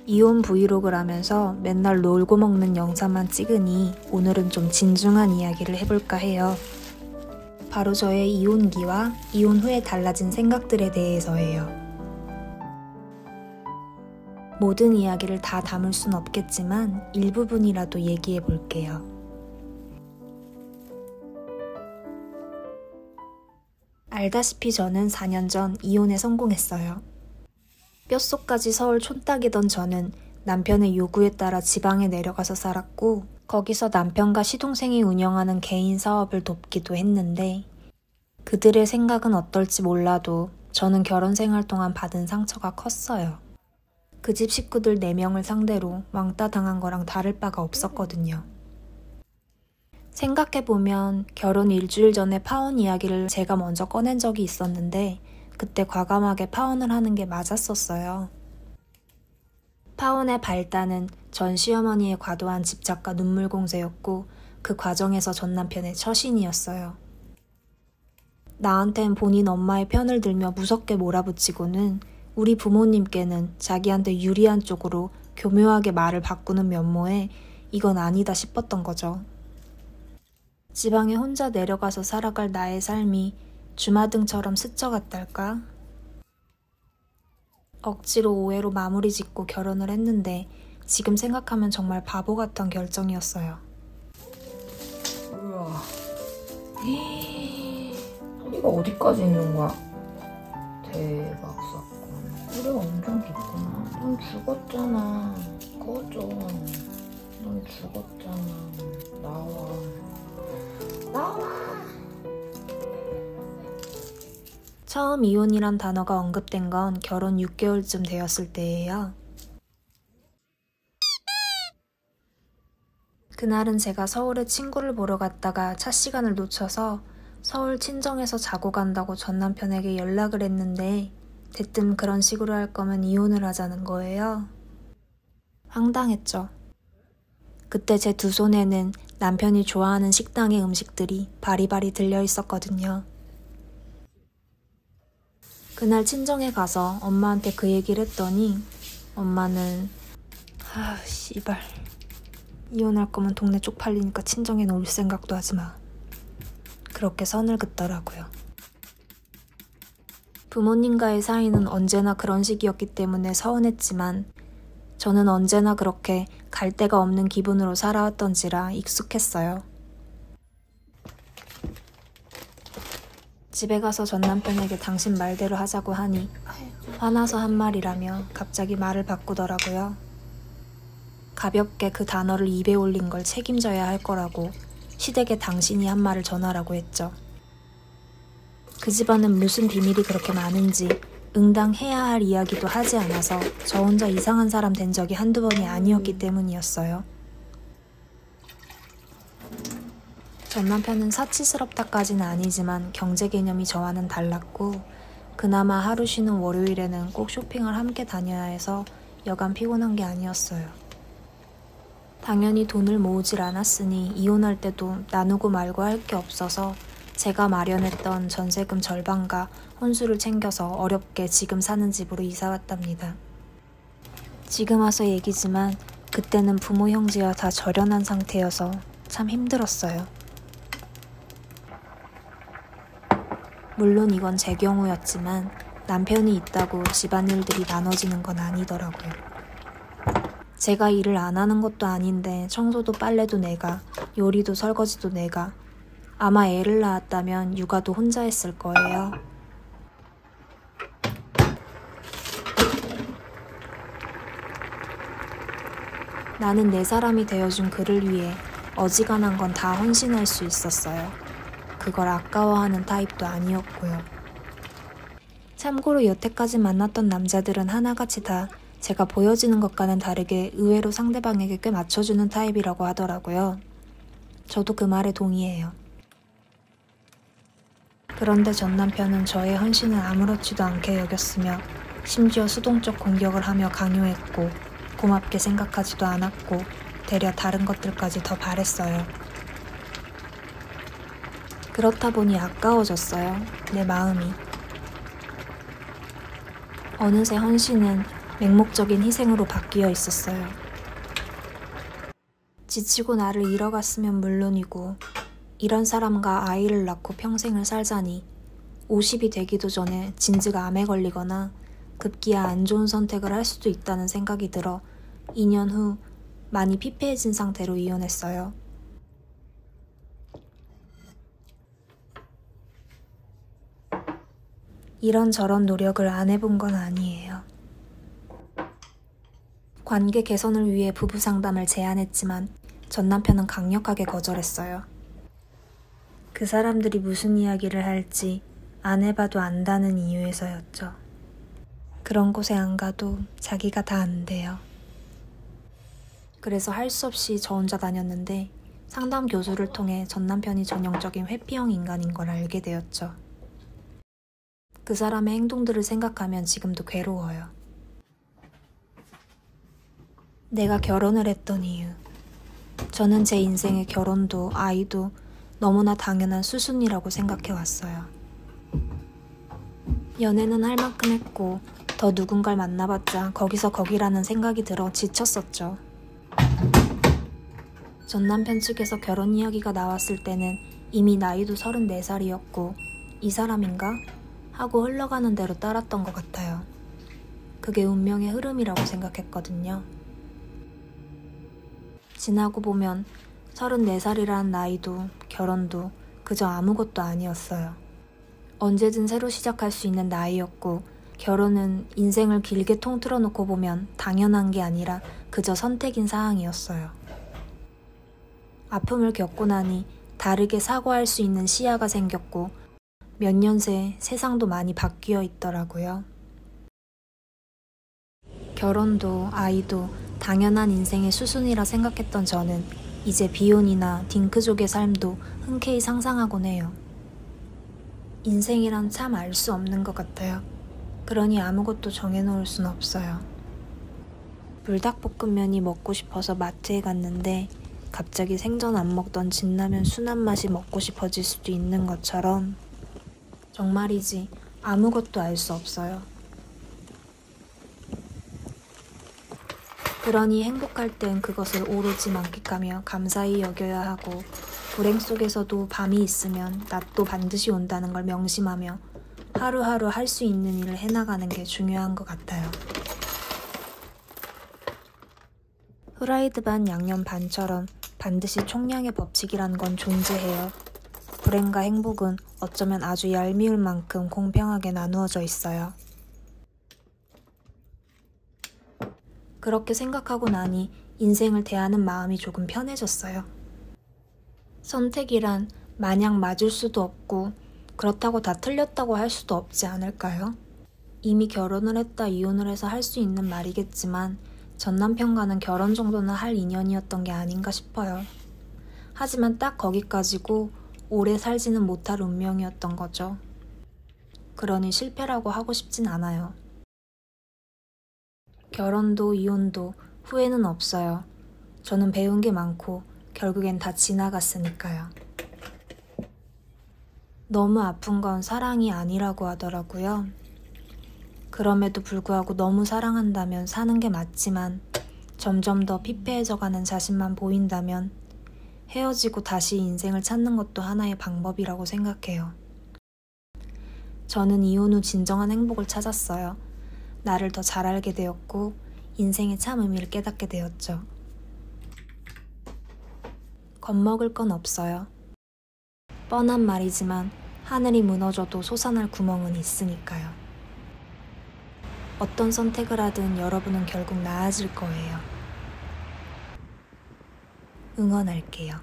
이혼 브이로그를 하면서 맨날 놀고 먹는 영상만 찍으니 오늘은 좀 진중한 이야기를 해볼까 해요. 바로 저의 이혼기와 이혼 후에 달라진 생각들에 대해서예요. 모든 이야기를 다 담을 순 없겠지만 일부분이라도 얘기해 볼게요. 알다시피 저는 4년 전 이혼에 성공했어요. 뼛속까지 서울 촌딱이던 저는 남편의 요구에 따라 지방에 내려가서 살았고 거기서 남편과 시동생이 운영하는 개인 사업을 돕기도 했는데 그들의 생각은 어떨지 몰라도 저는 결혼 생활 동안 받은 상처가 컸어요. 그 집 식구들 4명을 상대로 왕따 당한 거랑 다를 바가 없었거든요. 생각해보면 결혼 일주일 전에 파혼 이야기를 제가 먼저 꺼낸 적이 있었는데 그때 과감하게 파혼을 하는 게 맞았었어요. 파혼의 발단은 전 시어머니의 과도한 집착과 눈물 공세였고 그 과정에서 전 남편의 처신이었어요. 나한텐 본인 엄마의 편을 들며 무섭게 몰아붙이고는 우리 부모님께는 자기한테 유리한 쪽으로 교묘하게 말을 바꾸는 면모에 이건 아니다 싶었던 거죠. 지방에 혼자 내려가서 살아갈 나의 삶이 주마등처럼 스쳐갔달까? 억지로 오해로 마무리 짓고 결혼을 했는데 지금 생각하면 정말 바보 같은 결정이었어요. 우와. 소리가 어디까지 있는 거야? 대박 사건. 소리가 엄청 깊구나. 넌 죽었잖아. 꺼져. 넌 죽었잖아. 나와. 처음 이혼이란 단어가 언급된 건 결혼 6개월쯤 되었을 때예요. 그날은 제가 서울에 친구를 보러 갔다가 차 시간을 놓쳐서 서울 친정에서 자고 간다고 전 남편에게 연락을 했는데 대뜸 그런 식으로 할 거면 이혼을 하자는 거예요. 황당했죠. 그때 제 두 손에는 남편이 좋아하는 식당의 음식들이 바리바리 들려 있었거든요. 그날 친정에 가서 엄마한테 그 얘기를 했더니 엄마는 씨발 이혼할 거면 동네 쪽팔리니까 친정에는 올 생각도 하지 마. 그렇게 선을 긋더라고요. 부모님과의 사이는 언제나 그런 식이었기 때문에 서운했지만 저는 언제나 그렇게 갈 데가 없는 기분으로 살아왔던지라 익숙했어요. 집에 가서 전 남편에게 당신 말대로 하자고 하니 화나서 한 말이라며 갑자기 말을 바꾸더라고요. 가볍게 그 단어를 입에 올린 걸 책임져야 할 거라고 시댁에 당신이 한 말을 전하라고 했죠. 그 집안은 무슨 비밀이 그렇게 많은지 응당해야 할 이야기도 하지 않아서 저 혼자 이상한 사람 된 적이 한두 번이 아니었기 때문이었어요. 전 남편은 사치스럽다까지는 아니지만 경제 개념이 저와는 달랐고 그나마 하루 쉬는 월요일에는 꼭 쇼핑을 함께 다녀야 해서 여간 피곤한 게 아니었어요. 당연히 돈을 모으질 않았으니 이혼할 때도 나누고 말고 할 게 없어서 제가 마련했던 전세금 절반과 혼수를 챙겨서 어렵게 지금 사는 집으로 이사 왔답니다. 지금 와서 얘기지만 그때는 부모 형제와 다 절연한 상태여서 참 힘들었어요. 물론 이건 제 경우였지만 남편이 있다고 집안일들이 나눠지는 건 아니더라고요. 제가 일을 안 하는 것도 아닌데 청소도 빨래도 내가, 요리도 설거지도 내가, 아마 애를 낳았다면 육아도 혼자 했을 거예요. 나는 내 사람이 되어준 그를 위해 어지간한 건 다 헌신할 수 있었어요. 그걸 아까워하는 타입도 아니었고요. 참고로 여태까지 만났던 남자들은 하나같이 다 제가 보여지는 것과는 다르게 의외로 상대방에게 꽤 맞춰주는 타입이라고 하더라고요. 저도 그 말에 동의해요. 그런데 전 남편은 저의 헌신을 아무렇지도 않게 여겼으며 심지어 수동적 공격을 하며 강요했고 고맙게 생각하지도 않았고 되려 다른 것들까지 더 바랬어요. 그렇다 보니 아까워졌어요. 내 마음이. 어느새 헌신은 맹목적인 희생으로 바뀌어 있었어요. 지치고 나를 잃어갔으면 물론이고 이런 사람과 아이를 낳고 평생을 살자니 50이 되기도 전에 진즈가 암에 걸리거나 급기야 안 좋은 선택을 할 수도 있다는 생각이 들어 2년 후 많이 피폐해진 상태로 이혼했어요. 이런저런 노력을 안 해본 건 아니에요. 관계 개선을 위해 부부 상담을 제안했지만 전 남편은 강력하게 거절했어요. 그 사람들이 무슨 이야기를 할지 안 해봐도 안다는 이유에서였죠. 그런 곳에 안 가도 자기가 다 안대요. 그래서 할 수 없이 저 혼자 다녔는데 상담 교수를 통해 전 남편이 전형적인 회피형 인간인 걸 알게 되었죠. 그 사람의 행동들을 생각하면 지금도 괴로워요. 내가 결혼을 했던 이유. 저는 제 인생의 결혼도 아이도 너무나 당연한 수순이라고 생각해왔어요. 연애는 할 만큼 했고 더 누군가를 만나봤자 거기서 거기라는 생각이 들어 지쳤었죠. 전 남편 측에서 결혼 이야기가 나왔을 때는 이미 나이도 34살이었고 이 사람인가? 하고 흘러가는 대로 따랐던 것 같아요. 그게 운명의 흐름이라고 생각했거든요. 지나고 보면 34살이라는 나이도 결혼도 그저 아무것도 아니었어요. 언제든 새로 시작할 수 있는 나이였고 결혼은 인생을 길게 통틀어 놓고 보면 당연한 게 아니라 그저 선택인 사항이었어요. 아픔을 겪고 나니 다르게 사고할 수 있는 시야가 생겼고 몇 년 새 세상도 많이 바뀌어 있더라고요. 결혼도 아이도 당연한 인생의 수순이라 생각했던 저는 이제 비혼이나 딩크족의 삶도 흔쾌히 상상하곤 해요. 인생이란 참 알 수 없는 것 같아요. 그러니 아무것도 정해놓을 순 없어요. 불닭볶음면이 먹고 싶어서 마트에 갔는데 갑자기 생전 안 먹던 진라면 순한 맛이 먹고 싶어질 수도 있는 것처럼 정말이지 아무것도 알 수 없어요. 그러니 행복할 땐 그것을 오로지 만끽하며 감사히 여겨야 하고 불행 속에서도 밤이 있으면 낮도 반드시 온다는 걸 명심하며 하루하루 할 수 있는 일을 해나가는 게 중요한 것 같아요. 후라이드 반 양념 반처럼 반드시 총량의 법칙이란 건 존재해요. 불행과 행복은 어쩌면 아주 얄미울 만큼 공평하게 나누어져 있어요. 그렇게 생각하고 나니 인생을 대하는 마음이 조금 편해졌어요. 선택이란 마냥 맞을 수도 없고 그렇다고 다 틀렸다고 할 수도 없지 않을까요? 이미 결혼을 했다 이혼을 해서 할 수 있는 말이겠지만 전 남편과는 결혼 정도는 할 인연이었던 게 아닌가 싶어요. 하지만 딱 거기까지고 오래 살지는 못할 운명이었던 거죠. 그러니 실패라고 하고 싶진 않아요. 결혼도 이혼도 후회는 없어요. 저는 배운 게 많고 결국엔 다 지나갔으니까요. 너무 아픈 건 사랑이 아니라고 하더라고요. 그럼에도 불구하고 너무 사랑한다면 사는 게 맞지만 점점 더 피폐해져가는 자신만 보인다면 헤어지고 다시 인생을 찾는 것도 하나의 방법이라고 생각해요. 저는 이혼 후 진정한 행복을 찾았어요. 나를 더 잘 알게 되었고 인생의 참 의미를 깨닫게 되었죠. 겁먹을 건 없어요. 뻔한 말이지만 하늘이 무너져도 솟아날 구멍은 있으니까요. 어떤 선택을 하든 여러분은 결국 나아질 거예요. 응원할게요.